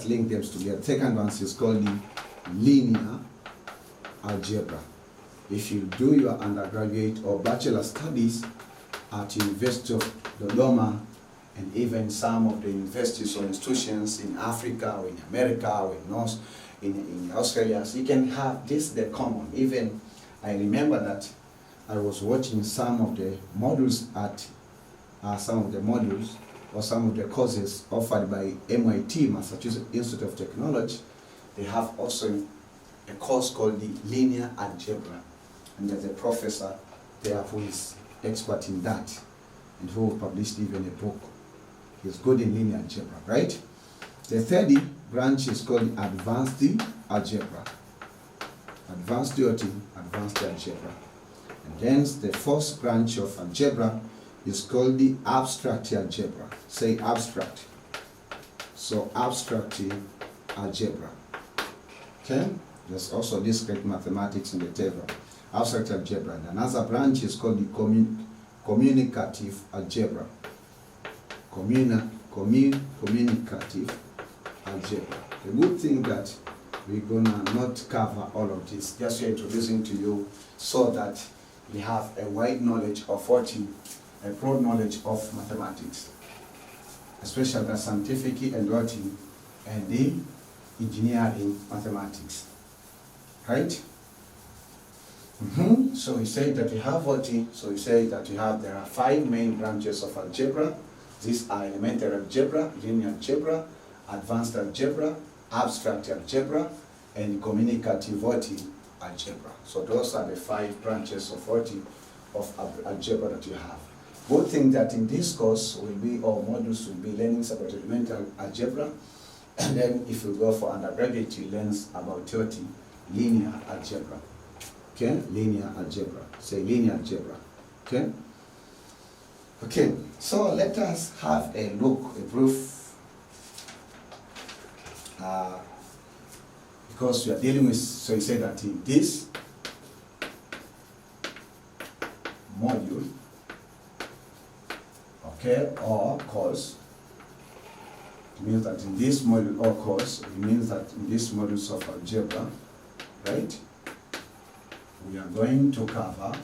just link them together. Second one is called the linear algebra. If you do your undergraduate or bachelor studies at University of Dodoma and even some of the universities or institutions in Africa or in America or in Australia, so you can have this the common. Even I remember that I was watching some of the modules at some of the courses offered by MIT, Massachusetts Institute of Technology. They have also a course called the Linear Algebra, and there's a professor there who is expert in that and who published even a book. He's good in linear algebra, right? The third branch is called advanced algebra. Advanced algebra. And then the fourth branch of algebra is called the abstract algebra. Say abstract. So abstract algebra. Okay? There's also discrete mathematics in the table. Abstract algebra. And another branch is called the communicative algebra. Communicative algebra. The good thing that we're gonna not cover all of this, just introducing to you so that we have a wide knowledge of a broad knowledge of mathematics, especially the scientific and the engineering mathematics, right? So we say that we have there are 5 main branches of algebra. These are elementary algebra, linear algebra, advanced algebra, abstract algebra, and communicative algebra. So those are the 5 branches of algebra that you have. Good thing that in this course modules will be learning about elementary algebra, and then if you go for undergraduate, you learn about linear algebra. Okay, linear algebra. Say linear algebra. Okay. Okay, so let us have a brief, because we are dealing with, so you say that in this module, okay, or course, it means that in this module or course, it means that in this modules of algebra, right, we are going to cover,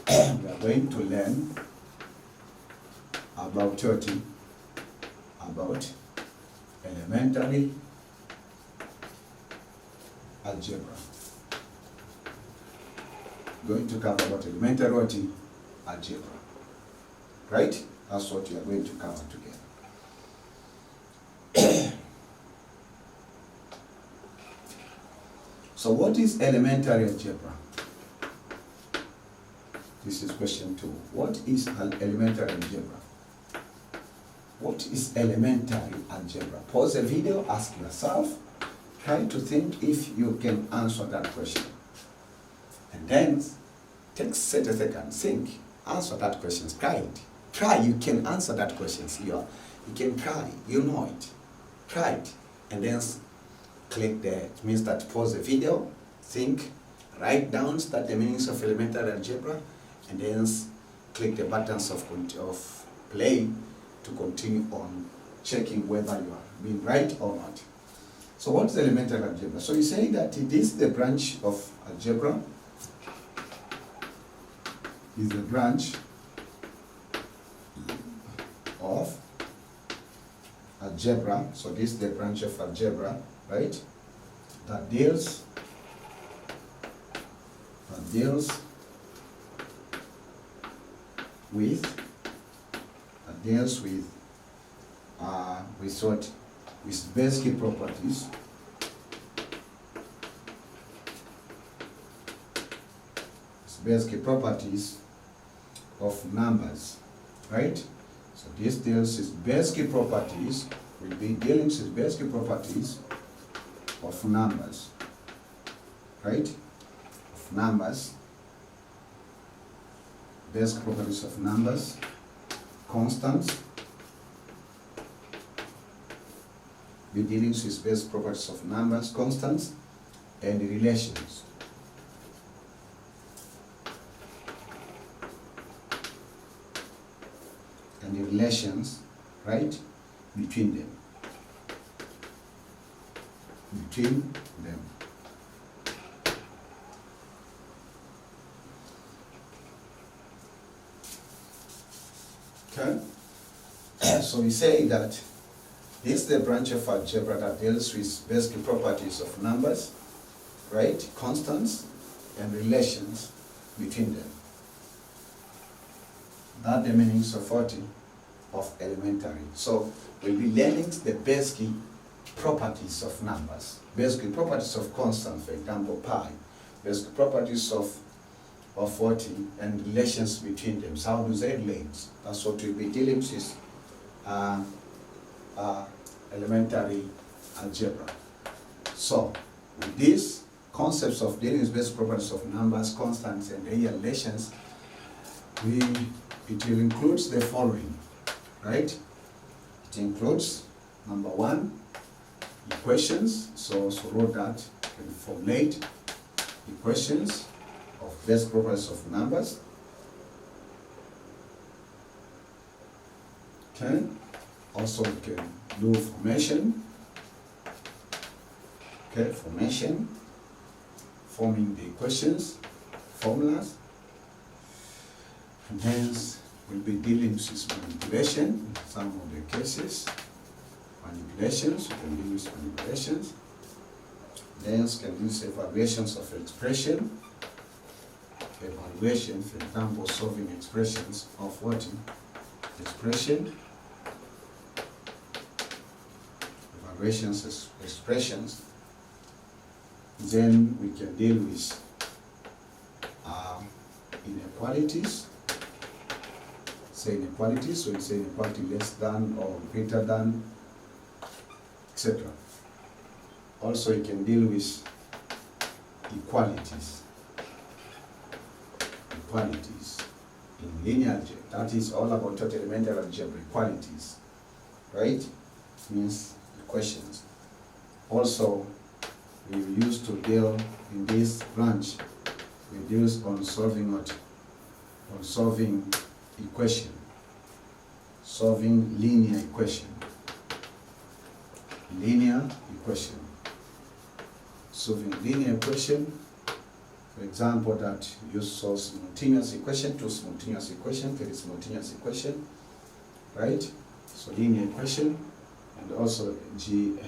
we are going to learn about elementary algebra. Going to cover about elementary algebra, right? That's what we are going to cover together. So what is elementary algebra? This is question 2. What is elementary algebra? What is elementary algebra? Pause the video, ask yourself, try to think if you can answer that question. And then take 30 seconds, think, answer that question, try it. Try, you can answer that question. You can try, you know it. Try it, and then click there. It means that pause the video, think, write down, start the meanings of elementary algebra, and then click the buttons of play to continue on checking whether you are being right or not. So what is elementary algebra? So you say that it is the branch of algebra, is the branch of algebra. So this is the branch of algebra, right? That deals with basic properties, of numbers, right? So this deals with basic properties. We'll be dealing with basic properties of numbers, right? Of numbers, basic properties of numbers, constants. We're dealing with basic properties of numbers, constants, and relations. And the relations, right, between them. between them. Okay? So we say that this is the branch of algebra that deals with basic properties of numbers, right? Constants and relations between them. That's the meanings of 40 of elementary. So we'll be learning the basic properties of numbers, basic properties of constant, for example, pi, basic properties of 40 and relations between them. So how do they relate? That's what we'll be dealing with elementary algebra. So with these concepts of dealing with basic properties of numbers, constants, and their relations, it will include the following, right? It includes, number one, equations. So wrote that, you can formulate equations of basic properties of numbers. Okay. Also we can do formation. Okay, formation, forming the equations, formulas. And hence we'll be dealing with manipulation in some of the cases. Manipulations, we can deal with manipulations. Then we can use evaluations of expression. Evaluation, for example, solving expressions of what? Expression. Evaluations, expressions. Then we can deal with inequalities. Say inequalities, so we say inequality less than or greater than, etc. Also, you can deal with equalities. Equalities in linear algebra. That is all about total elementary algebra. Equalities, right? Means equations. Also, we used to deal in this branch. We deal on solving what? On solving equation. Solving linear equation. Linear equation. Solving linear equation. For example, that you solve simultaneous equation to simultaneous equation, very simultaneous equation, right? So linear equation, and also E,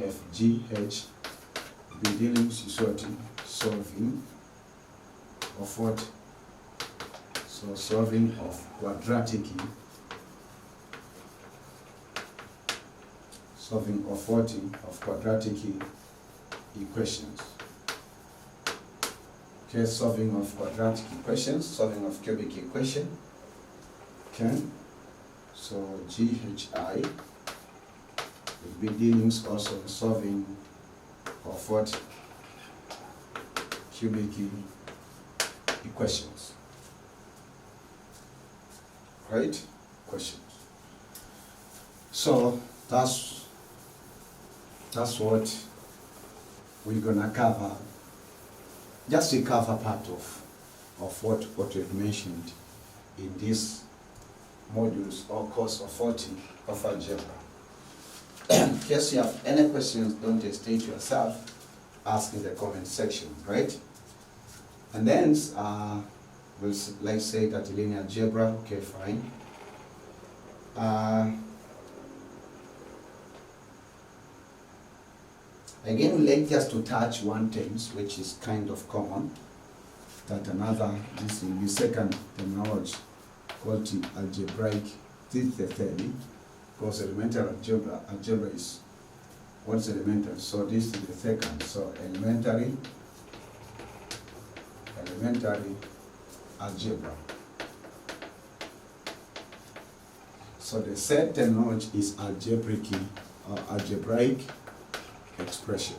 F, G, H. Be dealing with solving of what? So solving of quadratic. Solving of 40 of quadratic equations. Okay, solving of quadratic equations, solving of cubic equation. Okay, so GHI will be dealing also with solving of what? Cubic equations. Right? Questions. So that's what we're gonna cover. Just to cover part of what we've mentioned in these modules or course of 40 of algebra. In case you have any questions, don't hesitate yourself, ask in the comment section, right? And then we'll like say that linear algebra, okay, fine. Again, we like just to touch one terms, which is kind of common. That another, this will be second terminology called the algebraic. This is the third, because elementary algebra is what's elementary. So this is the second. So elementary algebra. So the third terminology is algebraic expression.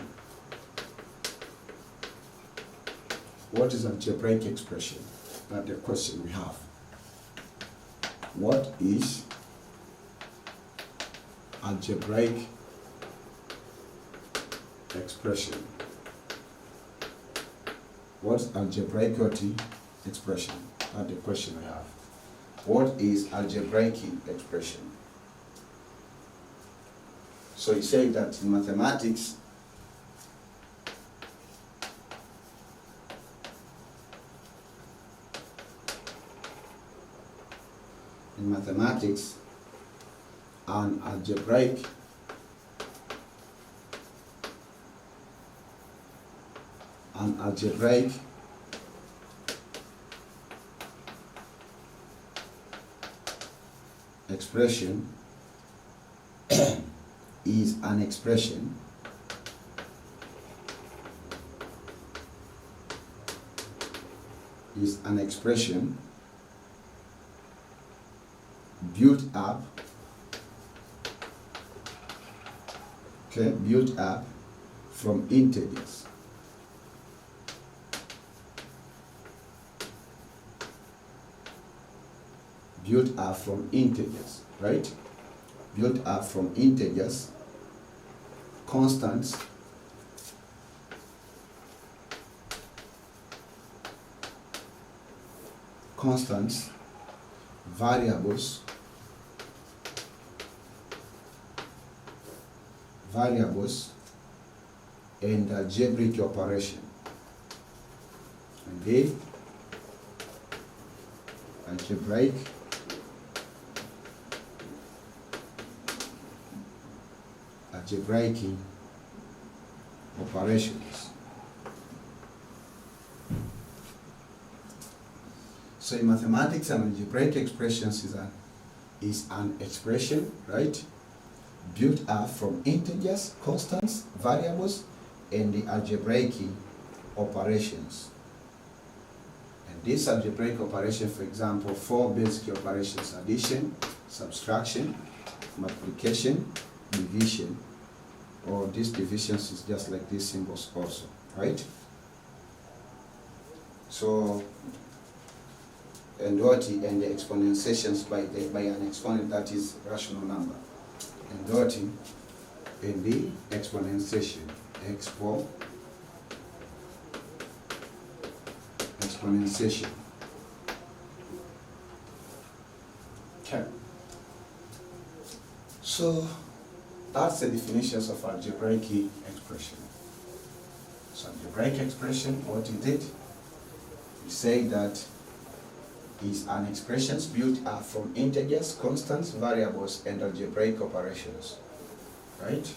What is algebraic expression? That's the question we have. What is algebraic expression? What's algebraic expression? That's the question we have. What is algebraic expression? So you say that in mathematics, in mathematics, an algebraic expression is an expression built up from integers. Built up from integers, right? Built up from integers, constants, variables, and algebraic operation. And the algebraic operations. So in mathematics, an algebraic expressions is an expression, right, built up from integers, constants, variables, and the algebraic operations. And this algebraic operation, for example, 4 basic operations: addition, subtraction, multiplication, division, or these divisions is just like these symbols also, right? So, and the exponentiations by an exponent that is rational number. And in the exponentiation, exponentiation. Okay. So that's the definitions of algebraic expression. So algebraic expression, what is it? We say that is an expression built up from integers, constants, variables, and algebraic operations, right?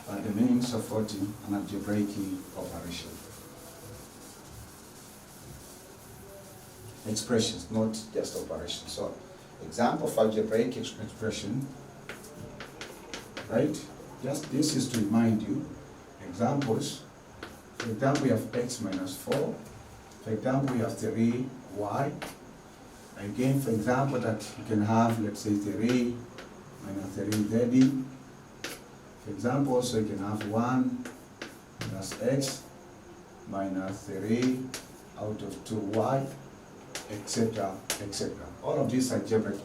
And the meanings of what an algebraic operation. Expressions, not just operations. So, example of algebraic expression, right? Just this is to remind you. Examples. For example, we have x minus 4. For example, we have 3y. Again, for example, that you can have, let's say, 3 minus 3z. For example, also you can have 1 plus x minus 3 out of 2y, etc., etc. All of these algebraic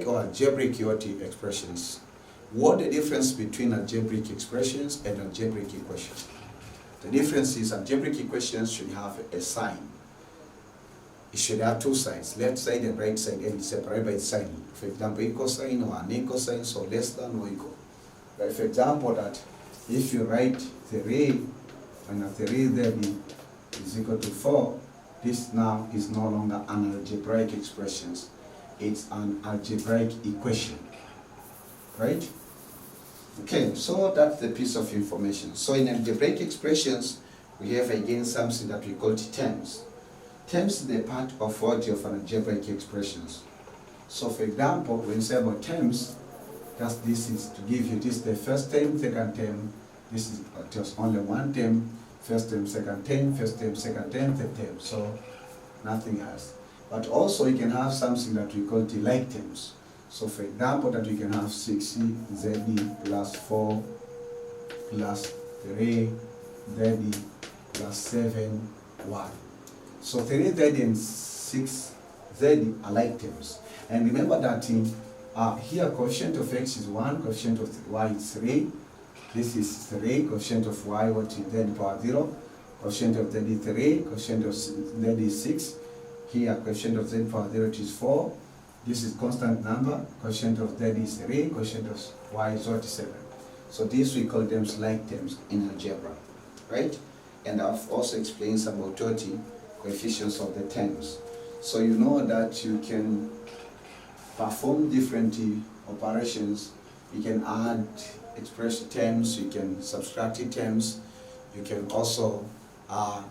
or algebraic expressions. What the difference between algebraic expressions and algebraic equations? The difference is algebraic equations should have a sign. It should have 2 sides, left side and right side, and separated by the sign. For example, equal sign or an equal sign, so less than or equal. Right? For example, that if you write 3 minus 3z is equal to 4, this now is no longer an algebraic expression. It's an algebraic equation. Right? Okay, so that's the piece of information. So in algebraic expressions, we have again something that we call terms. Terms is the part of what of an algebraic expressions. So for example, when you say about terms, just this is to give you this the first term, second term. This is just only one term, first term, second term, first term, second term, third term. So nothing else. But also you can have something that we call the like terms. So for example, that we can have 6z plus 4 plus 3z plus 7y. So 3z and 6z are like terms. And remember that here coefficient of x is 1, coefficient of y is 3. This is 3, coefficient of y, what is z power 0. Coefficient of z is 3, coefficient of z is 6. Here coefficient of z power 0 is 4. This is constant number, coefficient of z is 3, coefficient of y is 7. So these we call them like terms in algebra, right? And I've also explained some about 30 coefficients of the terms. So you know that you can perform different operations. You can add express terms, you can subtract terms, you can also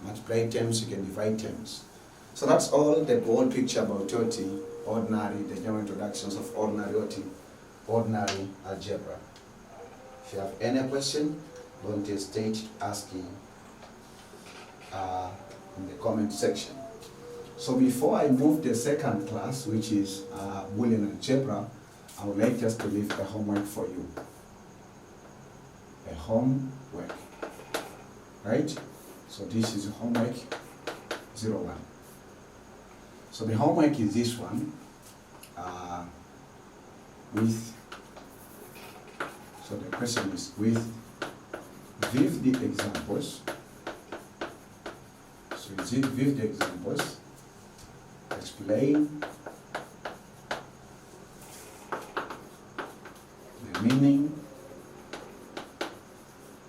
multiply terms, you can divide terms. So that's all the whole picture about ordinary, the general introductions of ordinary algebra. If you have any question, don't hesitate to ask in the comment section. So before I move the second class, which is Boolean Algebra, I would like just to leave a homework for you. A homework, right? So this is homework 01. So the homework is this one, so the question is with the examples. So is it with the examples? Explain the meaning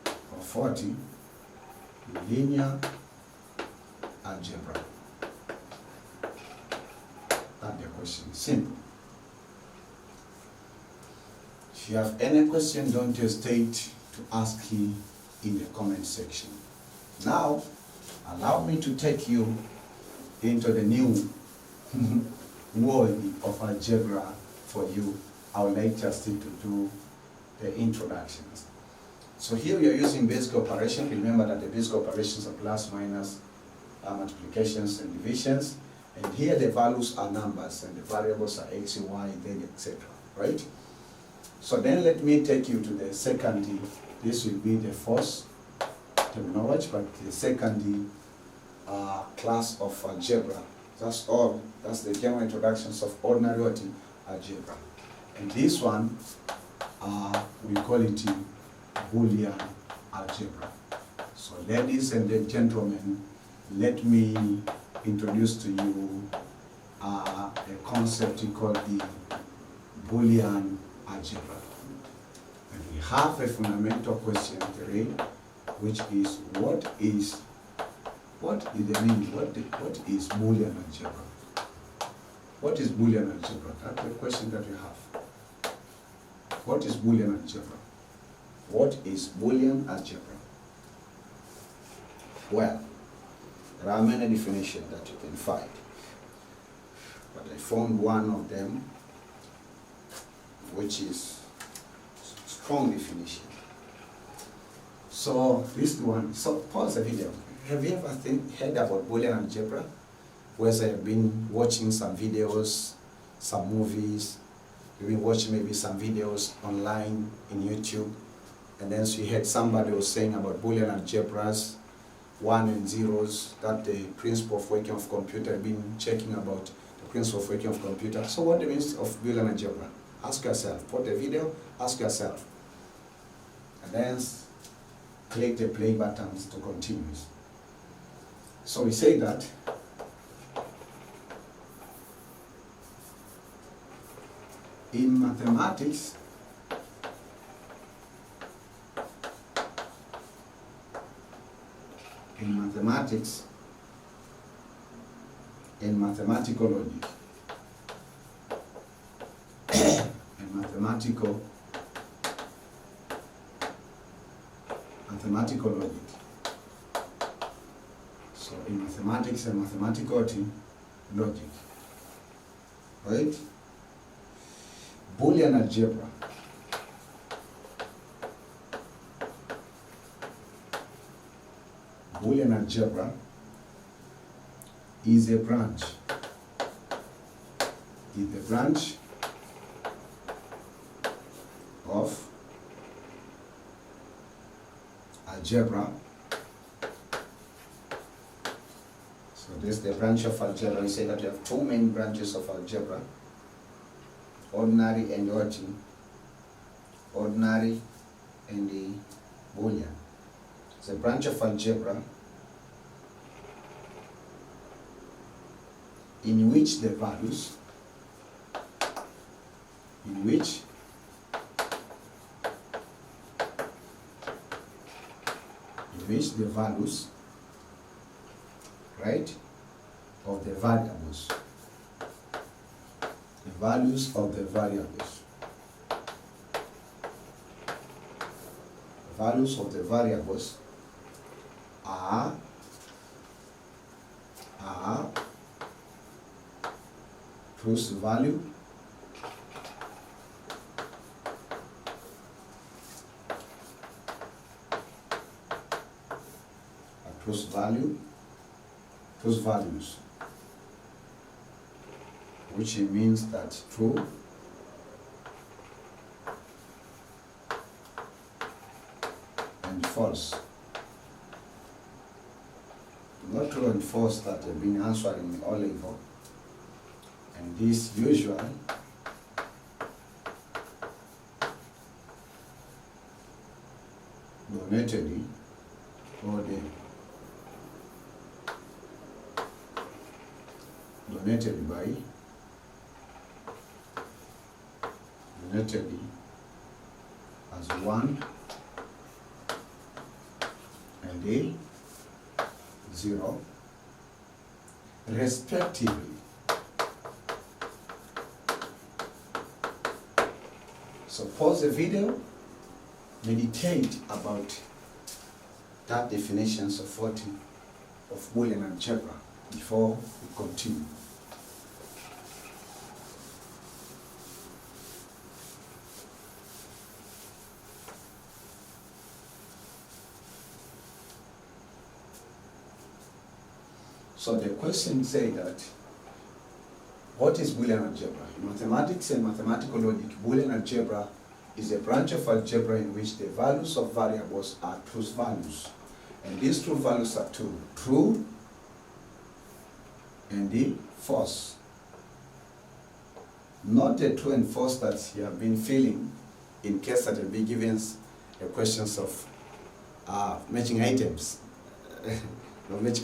of 40 linear algebra. That's the question. Simple. If you have any question, don't hesitate to ask me in the comment section. Now, allow me to take you into the new world of algebra for you. I would like just to do the introductions. So here we are using basic operation. Remember that the basic operations are plus, minus, multiplications and divisions. And here the values are numbers and the variables are x, y, z, etc. Right? So then let me take you to the second. This will be the first terminology, but the second class of algebra. That's all. That's the general introductions of ordinary algebra. And this one, we call it Boolean algebra. So ladies and gentlemen, let me introduce to you a concept called the Boolean algebra. And we have a fundamental question today, which is what is the meaning? What is Boolean algebra? What is Boolean algebra? That's the question that we have. What is Boolean algebra? What is Boolean algebra? Well, there are many definitions that you can find, but I found one of them which is strong definition. So this one, so pause the video. Have you ever heard about Boolean algebra? Whereas I have been watching some videos, some movies, you've been watching maybe some videos online in YouTube, and then so you heard somebody was saying about Boolean algebras, 1 and zeros, that the principle of working of computer, I've been checking about the principle of working of computer. So what the means of Boolean algebra? Ask yourself, put the video, ask yourself, and then click the play buttons to continue. So we say that in mathematics, in mathematical logic, mathematical logic. So in mathematics and mathematical logic, right? Boolean algebra is a branch. Of algebra. So this is the branch of algebra. We say that we have two main branches of algebra: ordinary and ordinary and the Boolean. It's a branch of algebra in which the values right, of the variables values of the variables. Values of the variables are truth value, truth values, which means that true and false. Not true and false that have been answered in O level, and this usually donated as 1 and a 0 respectively. So pause the video, meditate about that definitions of Boolean algebra before we continue. So the question says that, what is Boolean algebra? In mathematics and mathematical logic, Boolean algebra is a branch of algebra in which the values of variables are truth values. And these truth values are two, true and the false. Not the true and false that you have been feeling in case that you'll be given the questions of matching items.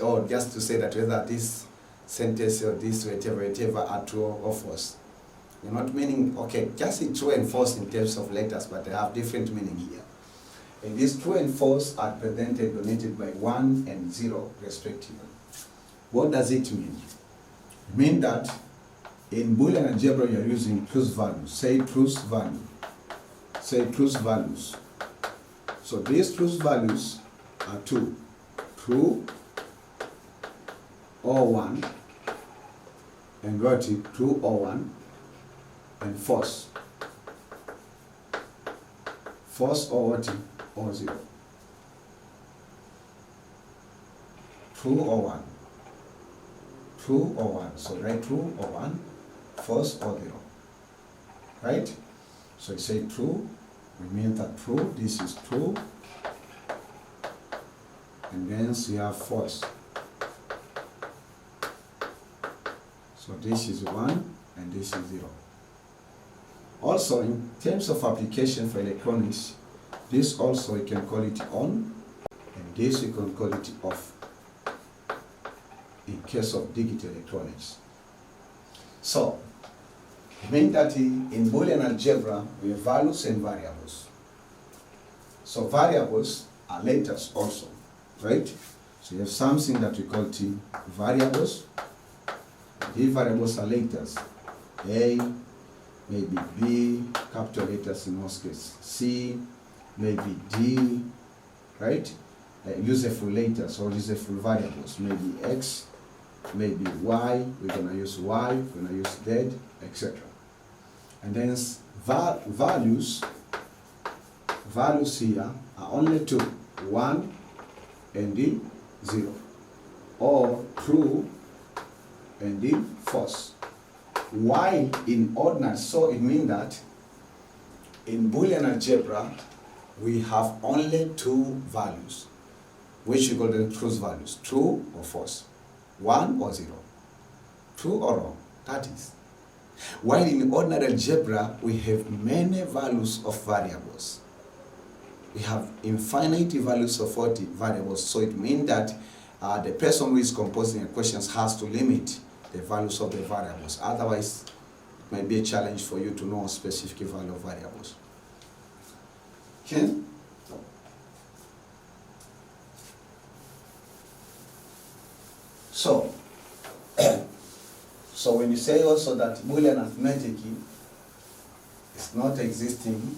Or just to say that whether this sentence or this whatever are true or false. You're not meaning, okay, just in true and false in terms of letters, but they have different meaning here. And these true and false are presented, donated by 1 and 0 respectively. What does it mean? It means that in Boolean algebra you are using truth values. Say truth value. Say truth values. So these truth values are two, true or 1, and what is true or 1, and false. False or what, or 0. True or 1. True or 1. So write true or 1, false or 0. Right? So you say true, we mean that true, this is true, and then you have false. So this is 1 and this is 0. Also, in terms of application for electronics, this also you can call it on, and this you can call it off in case of digital electronics. So, it means that in Boolean algebra we have values and variables. So variables are letters also, right? So you have something that we call variables. These variables are letters. A, maybe B, capital letters in most cases. C, maybe D, right? Useful letters or useful variables. Maybe X, maybe Y, we're going to use Y, we're going to use Z, etc. And then values here are only two, 1 and 0, or true and false. While in ordinary, so it means that in Boolean algebra we have only two values, which we call them truth values, true or false, 1 or 0, true or wrong, that is. While in ordinary algebra we have many values of variables. We have infinite values of variables, so it means that the person who is composing equations has to limit the values of the variables. Otherwise, it might be a challenge for you to know a specific value of variables. Okay? So when you say also that Boolean arithmetic is not existing,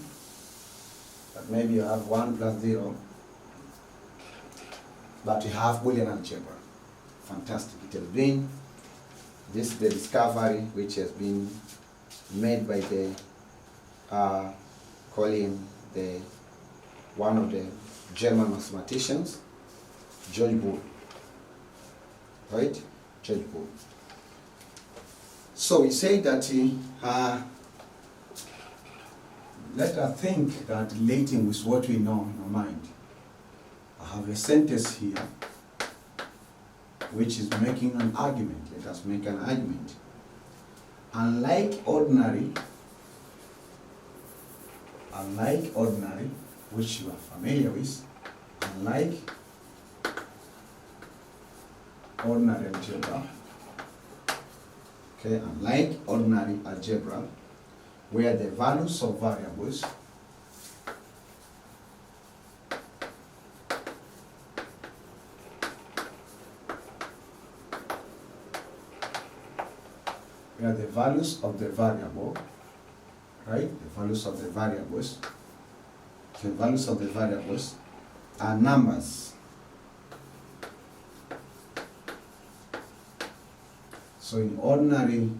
but maybe you have 1 plus 0, but you have Boolean algebra. Fantastic. It has been, this is the discovery which has been made by the one of the German mathematicians, George Boole. Right? George Boole. So we say that let us think that relating with what we know in our mind. I have a sentence here which is making an argument. Let us make an argument. Unlike ordinary, which you are familiar with, unlike ordinary algebra, okay, unlike ordinary algebra, where the values of variables of the variable, right? The values of the variables are numbers. So in ordinary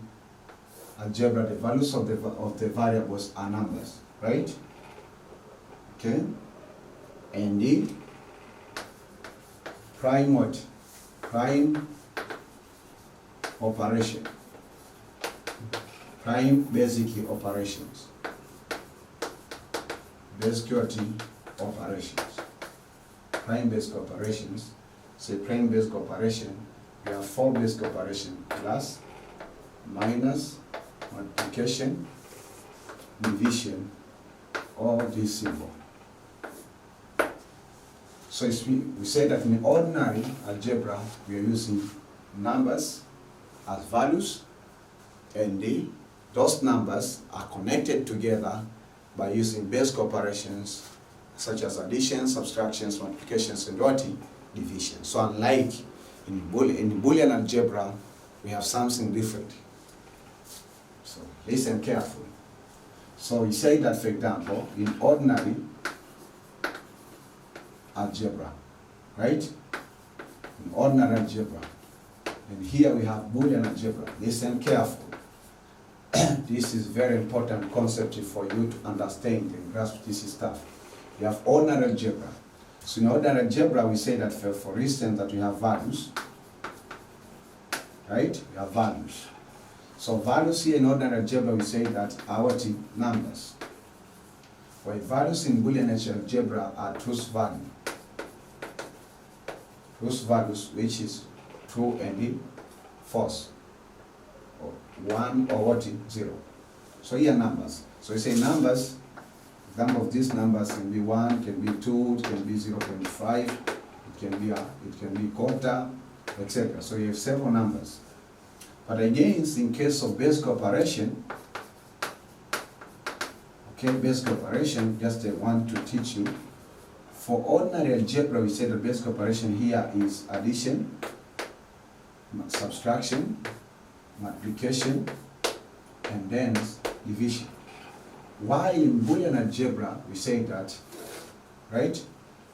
algebra, the values of the variables are numbers, right? Okay? And the prime what? Prime operation. Prime basic operations. Basic operations. Prime basic operations. Say prime basic operation. We have 4 basic operations: plus, minus, multiplication, division, all this symbol. So we say that in ordinary algebra we are using numbers as values, and those numbers are connected together by using basic operations such as addition, subtractions, multiplications, and division. So unlike in Boolean algebra, we have something different. So listen carefully. So we say that, for example, in ordinary algebra, right? In ordinary algebra. And here we have Boolean algebra. Listen carefully. This is very important concept for you to understand and grasp this stuff. We have ordinary algebra. So in ordinary algebra, we say that, for instance, that we have values, right? We have values. So values here in ordinary algebra, we say that are what? Numbers. While values in Boolean algebra are truth value. Truth values, which is true and false. Or 1 or what? 0. So here numbers. So we say numbers. Some of these numbers can be 1, can be 2, it can be 0.5, it can be quarter, etc. So you have several numbers. But again, in case of basic operation, okay, basic operation, just want to teach you. For ordinary algebra, we say the basic operation here is addition, subtraction, multiplication, and then division. While in Boolean algebra, we say that, right?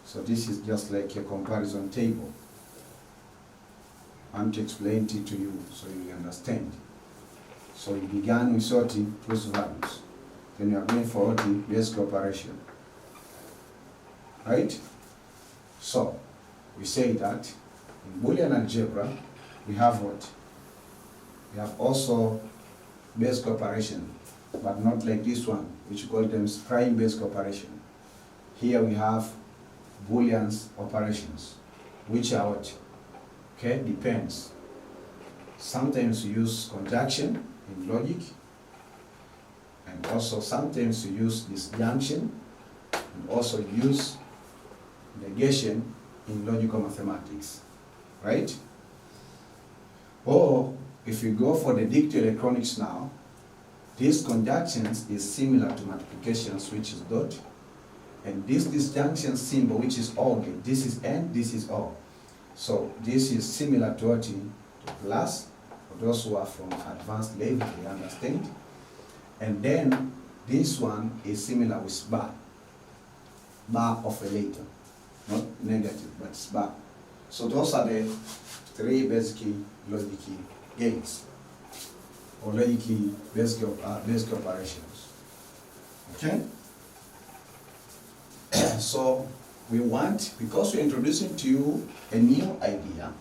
So this is just like a comparison table. I want to explain it to you so you understand. So we began with sorting truth values. Then we are going for sorting basic operation. Right? So we say that in Boolean algebra, we have what? We have also basic operation, but not like this one, which we call them prime basic operation. Here we have Boolean operations, which are what? Okay, depends. Sometimes we use conjunction in logic, and also sometimes we use disjunction, and also use negation in logical mathematics, right? Or if we go for the dictio electronics now, these conjunctions is similar to multiplications, which is dot, and this disjunction symbol, which is OR, this is and this is OR. So this is similar to what? To plus, or those who are from advanced level, they understand. And then this one is similar with bar operator, not negative, but it's bar. So those are the three basic logic gates, or basic operations. Okay? So we want, because we're introducing to you a new idea,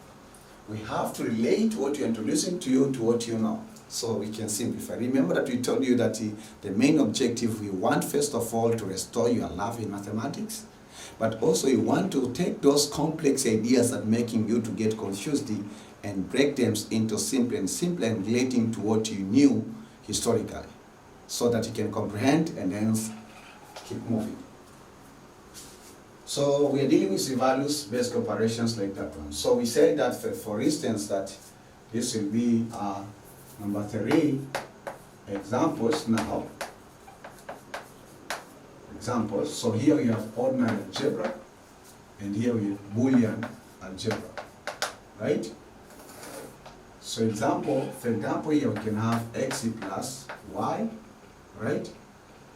we have to relate what we're introducing to you to what you know, so we can simplify. Remember that we told you that the main objective, we want first of all to restore your love in mathematics, but also you want to take those complex ideas that making you to get confused and break them into simple and relating to what you knew historically, so that you can comprehend and hence keep moving. So we are dealing with values based operations like that one. So we say that for instance that this will be number 3 examples now. Examples. So here we have ordinary algebra, and here we have Boolean algebra, right? So for example here we can have x plus y, right?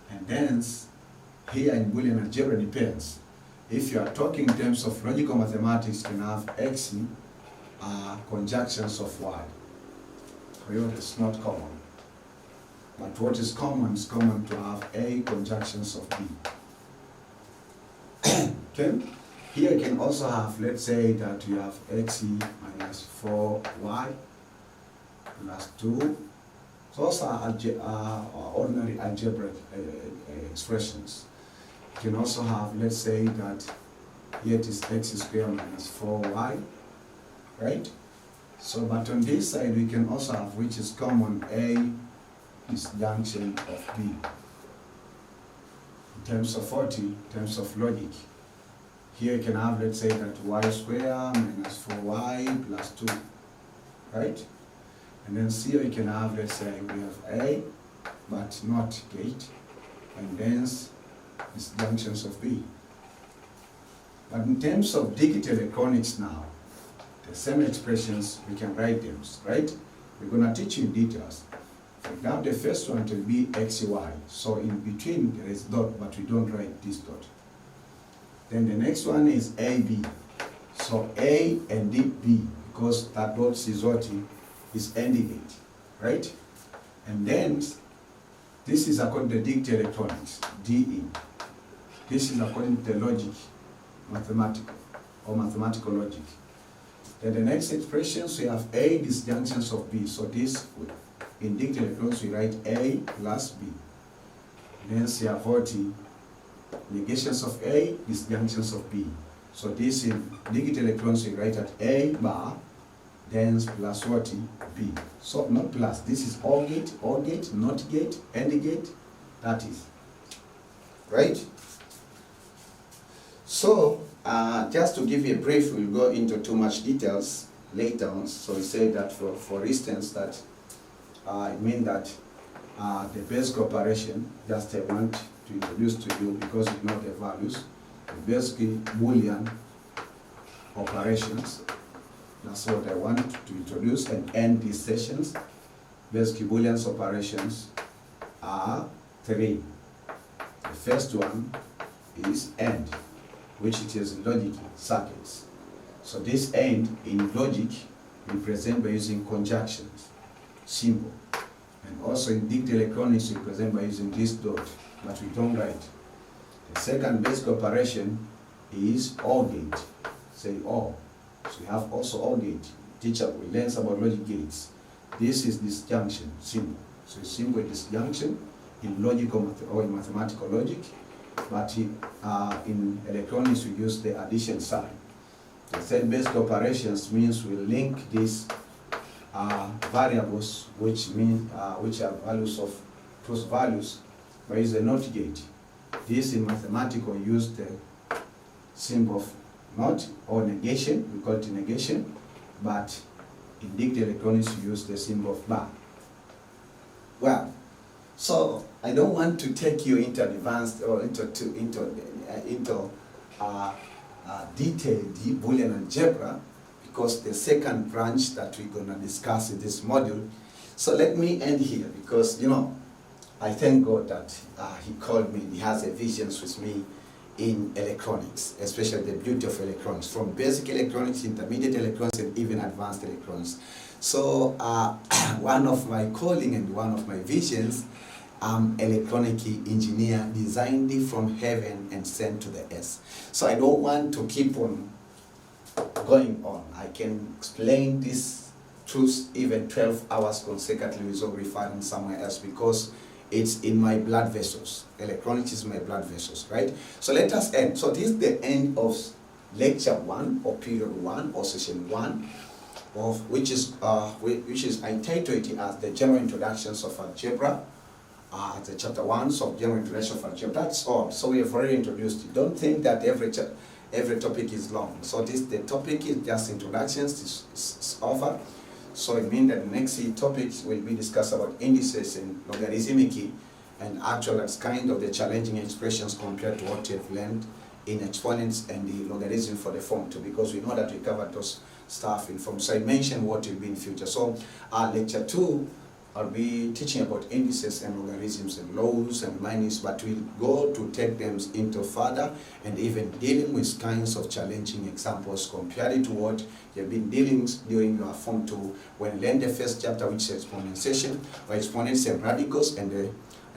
And then here in Boolean algebra depends. If you are talking in terms of logical mathematics, you can have x conjunctions of y. However, it's not common. But what is common to have a conjunctions of b. Okay? Here you can also have, let's say that you have x minus 4y plus 2. So those are ordinary algebraic expressions. You can also have, let's say that here it is x squared minus 4y, right? So, but on this side we can also have, which is common, a disjunction of b. In terms of logic, here you can have, let's say that y squared minus 4y plus 2, right? And then here you can have, let's say we have a, but not gate, and then disjunctions of b. But in terms of digital electronics now, the same expressions, we can write them, right? We're going to teach you in details. For example, the first one will be xy. So in between there is dot, but we don't write this dot. Then the next one is ab. So a and b, because that dot is what is ending, right? And then this is according to digital electronics, DE. This is according to the logic, mathematical logic. Then the next expressions, we have a disjunctions of b. So this, in digital electronics, we write a plus b. Then we have 40 negations of a, disjunctions of b. So this in digital electronics, we write at a bar, then plus 40 b. So not plus, this is or gate, not gate, AND gate, that is. Right? So, just to give you a brief, we'll go into too much details later on. So we say that for instance that it means that the basic operation, just I want to introduce to you because you know the values, basically Boolean operations. That's what I want to introduce and end these sessions. Basically Boolean operations are 3. The first one is AND, which it is logic circuits. So this AND in logic we present by using conjunctions, symbol. And also in digital electronics we present by using this dot, but we don't write. The second basic operation is OR gate, say OR. So we have also OR gate. Teacher will learn about logic gates. This is disjunction, symbol. So symbol disjunction in logical or in mathematical logic. But in electronics we use the addition sign. The third basic operations means we link these variables which are values of truth values by using the NOT gate. This in mathematical use the symbol of not or negation, we call it negation, but in digital electronics we use the symbol of bar. Well, so I don't want to take you into advanced or into detailed Boolean algebra, because the second branch that we're going to discuss in this module. So let me end here because, you know, I thank God that he called me, he has a vision with me in electronics, especially the beauty of electronics, from basic electronics, intermediate electronics, and even advanced electronics. So one of my calling and one of my visions, I'm electronic engineer designed from heaven and sent to the earth. So I don't want to keep on going on. I can explain this truth even 12 hours consecutively without referring somewhere else because it's in my blood vessels. Electronics is my blood vessels, right? So let us end. So this is the end of lecture 1 or period 1 or session 1 of which is I title it as the general introductions of algebra. The chapter 1 of general introduction of algebra. That's all. So we have already introduced it. Don't think that every topic is long. So the topic is just introductions. It's over. So it means that the next topics will be discussed about indices and logarithmic and actual that's kind of the challenging expressions compared to what you've learned in exponents and the logarithm for the form 2, because we know that we covered those stuff in form. So I mentioned what will be in future. So lecture 2 I'll be teaching about indices and logarithms and laws and minus, but we'll go to take them into further and even dealing with kinds of challenging examples compared to what you've been dealing during your form 2 when you learn the first chapter, which is exponentiation or exponents and radicals, and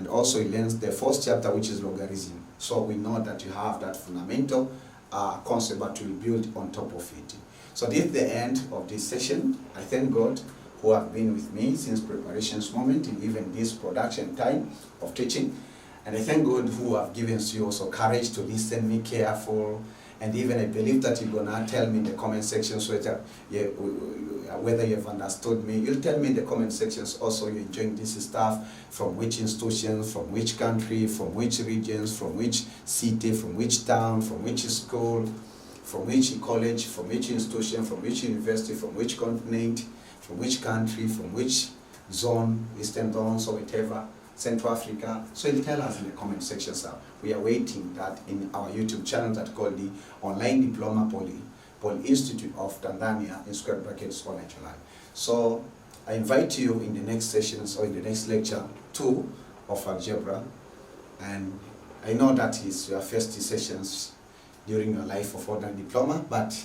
also you learn the first chapter, which is logarithm. So we know that you have that fundamental concept, but we'll build on top of it. So this is the end of this session. I thank God who have been with me since preparations moment and even this production time of teaching. And I thank God who have given you also courage to listen me careful. And even I believe that you're gonna tell me in the comment sections whether you have understood me. You'll tell me in the comment sections also you're enjoying this stuff, from which institutions, from which country, from which regions, from which city, from which town, from which school, from which college, from which institution, from which university, from which continent, from which country, from which zone, Eastern zones or whatever, Central Africa. So you'll tell us in the comment section, sir. We are waiting that in our YouTube channel that called the Online Diploma POLYINSTIT of Tanzania, in square brackets, Olenjolai. So I invite you in the next sessions or in the next lecture 2 of algebra. And I know that is your first sessions during your life of ordinary diploma, but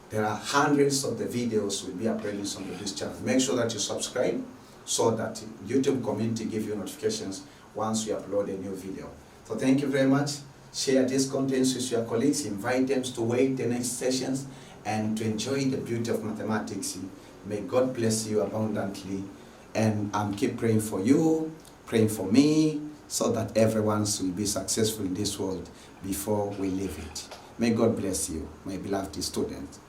there are hundreds of the videos will be uploaded on this channel. Make sure that you subscribe so that YouTube community give you notifications once we upload a new video. So thank you very much. Share these contents with your colleagues. Invite them to wait the next sessions and to enjoy the beauty of mathematics. May God bless you abundantly. And keep praying for you, praying for me, so that everyone will be successful in this world before we leave it. May God bless you, my beloved students.